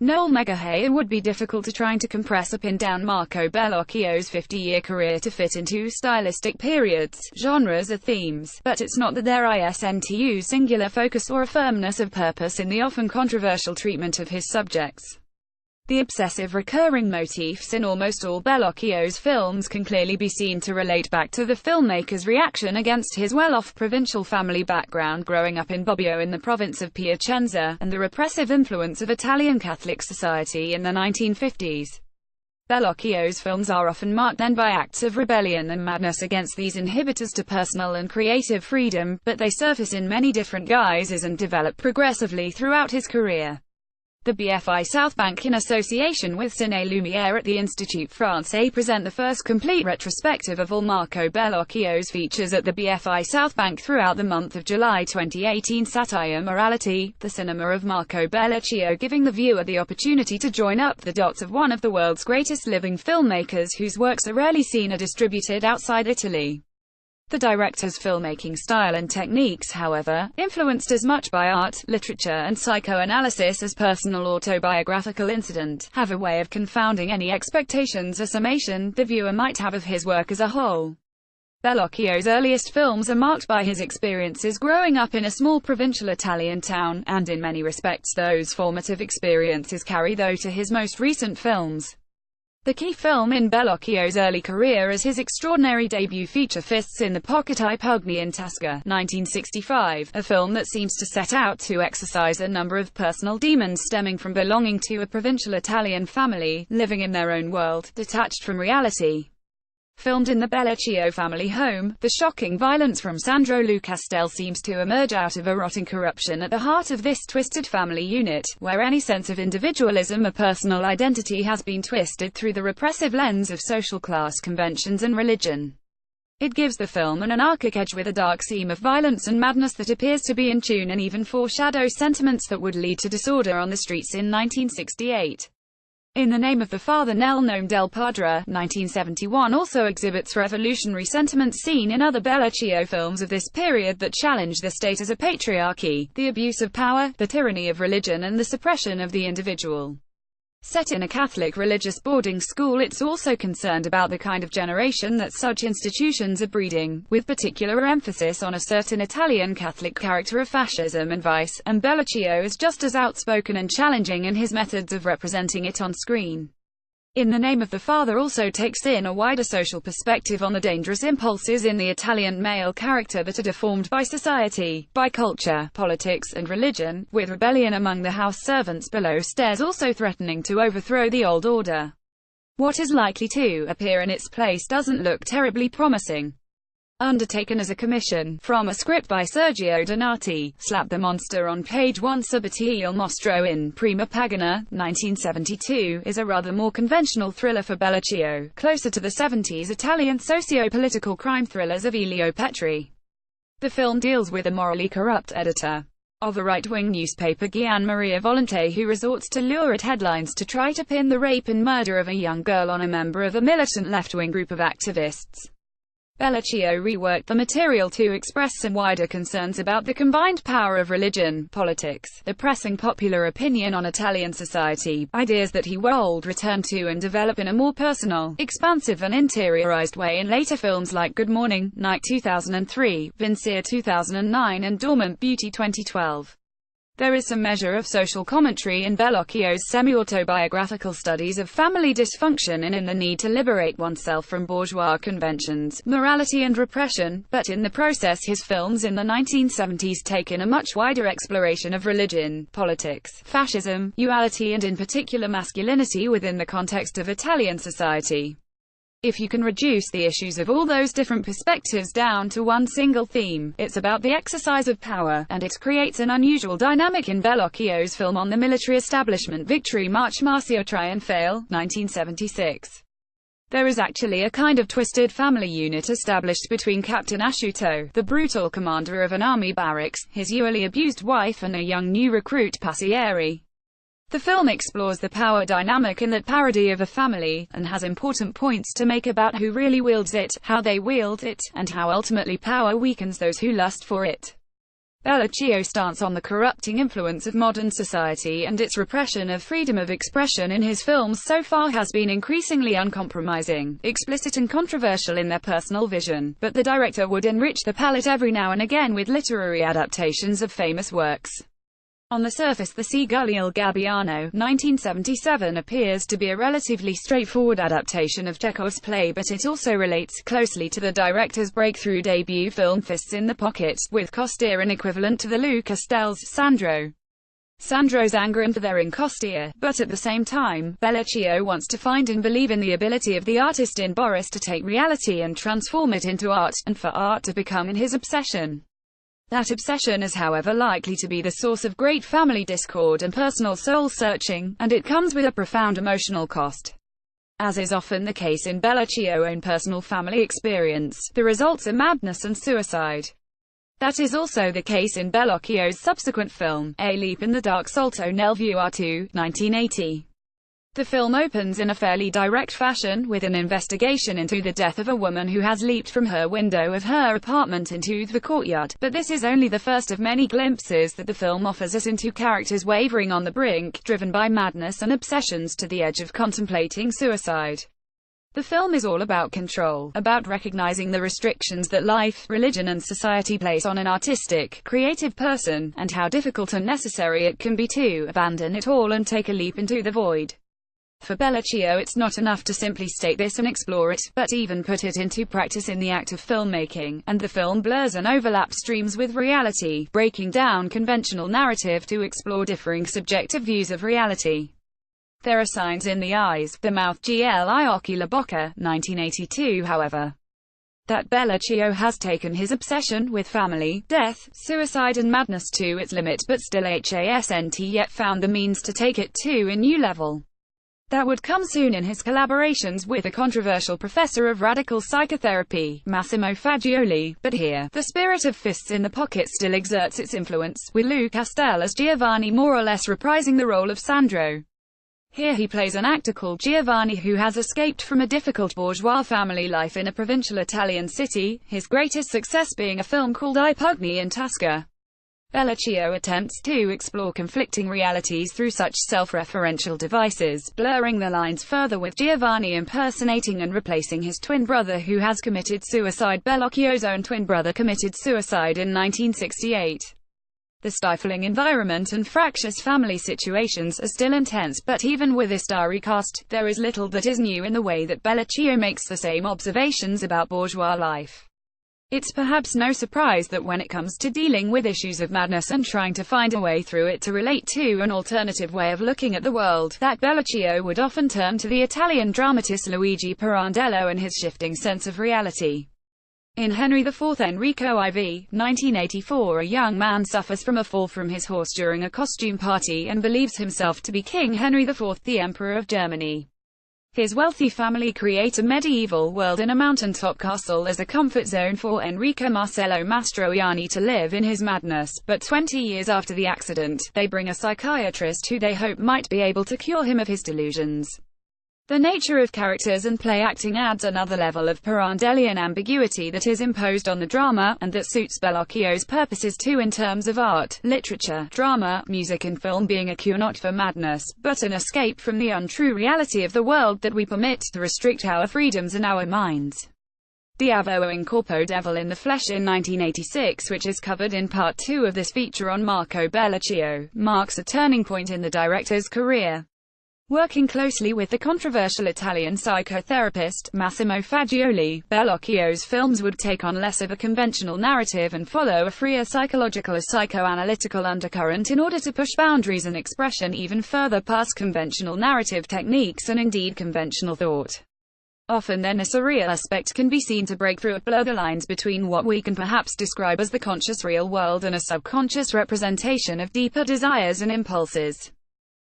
No Megahay, it would be difficult to trying to compress or pin down Marco Bellocchio's 50-year career to fit into stylistic periods, genres or themes, but it's not that there isn't singular focus or a firmness of purpose in the often controversial treatment of his subjects. The obsessive recurring motifs in almost all Bellocchio's films can clearly be seen to relate back to the filmmaker's reaction against his well-off provincial family background growing up in Bobbio in the province of Piacenza, and the repressive influence of Italian Catholic society in the 1950s. Bellocchio's films are often marked then by acts of rebellion and madness against these inhibitors to personal and creative freedom, but they surface in many different guises and develop progressively throughout his career. The BFI South Bank, in association with Ciné Lumière at the Institut Français, present the first complete retrospective of all Marco Bellocchio's features at the BFI South Bank throughout the month of July 2018. Satire, morality, the cinema of Marco Bellocchio, giving the viewer the opportunity to join up the dots of one of the world's greatest living filmmakers whose works are rarely seen or distributed outside Italy. The director's filmmaking style and techniques, however, influenced as much by art, literature and psychoanalysis as personal autobiographical incident, have a way of confounding any expectations or summation the viewer might have of his work as a whole. Bellocchio's earliest films are marked by his experiences growing up in a small provincial Italian town, and in many respects those formative experiences carry through to his most recent films. The key film in Bellocchio's early career is his extraordinary debut feature Fists in the Pocket I Pugni in Tasca, 1965, a film that seems to set out to exorcise a number of personal demons stemming from belonging to a provincial Italian family, living in their own world, detached from reality. Filmed in the Bellocchio family home, the shocking violence from Sandro Lucastel seems to emerge out of a rotting corruption at the heart of this twisted family unit, where any sense of individualism or personal identity has been twisted through the repressive lens of social class conventions and religion. It gives the film an anarchic edge with a dark seam of violence and madness that appears to be in tune and even foreshadows sentiments that would lead to disorder on the streets in 1968. In the Name of the Father, Nel Nome del Padre, 1971, also exhibits revolutionary sentiments seen in other Bellocchio films of this period that challenge the state as a patriarchy, the abuse of power, the tyranny of religion and the suppression of the individual. Set in a Catholic religious boarding school, it's also concerned about the kind of generation that such institutions are breeding, with particular emphasis on a certain Italian Catholic character of fascism and vice, and Bellocchio is just as outspoken and challenging in his methods of representing it on screen. In the Name of the Father also takes in a wider social perspective on the dangerous impulses in the Italian male character that are deformed by society, by culture, politics, and religion, with rebellion among the house servants below stairs also threatening to overthrow the old order. What is likely to appear in its place doesn't look terribly promising. Undertaken as a commission, from a script by Sergio Donati, Slap the Monster on page 1 Subito il Mostro in Prima Pagina, 1972, is a rather more conventional thriller for Bellocchio, closer to the 70s Italian socio-political crime thrillers of Elio Petri. The film deals with a morally corrupt editor of a right-wing newspaper, Gian Maria Volonté, who resorts to lurid headlines to try to pin the rape and murder of a young girl on a member of a militant left-wing group of activists. Bellocchio reworked the material to express some wider concerns about the combined power of religion, politics, the pressing popular opinion on Italian society, ideas that he would return to and develop in a more personal, expansive and interiorized way in later films like Good Morning, Night 2003, Vincere 2009 and Dormant Beauty 2012. There is some measure of social commentary in Bellocchio's semi-autobiographical studies of family dysfunction and in the need to liberate oneself from bourgeois conventions, morality and repression, but in the process his films in the 1970s take in a much wider exploration of religion, politics, fascism, duality and in particular masculinity within the context of Italian society. If you can reduce the issues of all those different perspectives down to one single theme, it's about the exercise of power, and it creates an unusual dynamic in Bellocchio's film on the military establishment Victory March Marcio Trionfale, 1976. There is actually a kind of twisted family unit established between Captain Asciutto, the brutal commander of an army barracks, his yearly abused wife and a young new recruit Passieri. The film explores the power dynamic in that parody of a family, and has important points to make about who really wields it, how they wield it, and how ultimately power weakens those who lust for it. Bellocchio's stance on the corrupting influence of modern society and its repression of freedom of expression in his films so far has been increasingly uncompromising, explicit and controversial in their personal vision, but the director would enrich the palette every now and again with literary adaptations of famous works. On the surface, The Seagull Il Gabbiano, 1977, appears to be a relatively straightforward adaptation of Chekhov's play, but it also relates closely to the director's breakthrough debut film Fists in the Pocket, with Costia equivalent to the Lou Castell's Sandro. Sandro's anger for their in Costia, but at the same time, Bellocchio wants to find and believe in the ability of the artist in Boris to take reality and transform it into art, and for art to become in his obsession. That obsession is, however, likely to be the source of great family discord and personal soul-searching, and it comes with a profound emotional cost. As is often the case in Bellocchio's own personal family experience, the results are madness and suicide. That is also the case in Bellocchio's subsequent film, A Leap in the Dark Salto nel Vuoto, 1980. The film opens in a fairly direct fashion, with an investigation into the death of a woman who has leaped from her window of her apartment into the courtyard, but this is only the first of many glimpses that the film offers us into characters wavering on the brink, driven by madness and obsessions to the edge of contemplating suicide. The film is all about control, about recognizing the restrictions that life, religion and society place on an artistic, creative person, and how difficult and necessary it can be to abandon it all and take a leap into the void. For Bellocchio, it's not enough to simply state this and explore it, but even put it into practice in the act of filmmaking, and the film blurs and overlaps streams with reality, breaking down conventional narrative to explore differing subjective views of reality. There are signs in the eyes, the mouth, gli occhi la bocca, 1982, however, that Bellocchio has taken his obsession with family, death, suicide and madness to its limit, but still hasn't yet found the means to take it to a new level. That would come soon in his collaborations with a controversial professor of radical psychotherapy, Massimo Fagioli, but here, the spirit of Fists in the Pocket still exerts its influence, with Lou Castel as Giovanni more or less reprising the role of Sandro. Here he plays an actor called Giovanni who has escaped from a difficult bourgeois family life in a provincial Italian city, his greatest success being a film called I Pugni in Tasca. Bellocchio attempts to explore conflicting realities through such self-referential devices, blurring the lines further with Giovanni impersonating and replacing his twin brother who has committed suicide. Bellocchio's own twin brother committed suicide in 1968. The stifling environment and fractious family situations are still intense, but even with this starry cast, there is little that is new in the way that Bellocchio makes the same observations about bourgeois life. It's perhaps no surprise that when it comes to dealing with issues of madness and trying to find a way through it to relate to an alternative way of looking at the world, that Bellocchio would often turn to the Italian dramatist Luigi Pirandello and his shifting sense of reality. In Henry IV Enrico IV, 1984, a young man suffers from a fall from his horse during a costume party and believes himself to be King Henry IV, the Emperor of Germany. His wealthy family create a medieval world in a mountaintop castle as a comfort zone for Enrico Marcello Mastroianni to live in his madness, but 20 years after the accident, they bring a psychiatrist who they hope might be able to cure him of his delusions. The nature of characters and play acting adds another level of Pirandellian ambiguity that is imposed on the drama, and that suits Bellocchio's purposes too in terms of art, literature, drama, music and film being a cure not for madness, but an escape from the untrue reality of the world that we permit to restrict our freedoms and our minds. Diavolo in Corpo Devil in the Flesh in 1986, which is covered in part 2 of this feature on Marco Bellocchio, marks a turning point in the director's career. Working closely with the controversial Italian psychotherapist, Massimo Fagioli, Bellocchio's films would take on less of a conventional narrative and follow a freer psychological or psychoanalytical undercurrent in order to push boundaries and expression even further past conventional narrative techniques and indeed conventional thought. Often then a surreal aspect can be seen to break through and blur the lines between what we can perhaps describe as the conscious real world and a subconscious representation of deeper desires and impulses.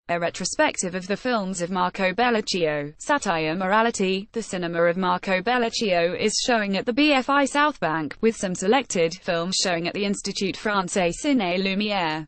A retrospective of the films of Marco Bellocchio, Satire Morality, the cinema of Marco Bellocchio is showing at the BFI South Bank, with some selected films showing at the Institut Français Ciné Lumière.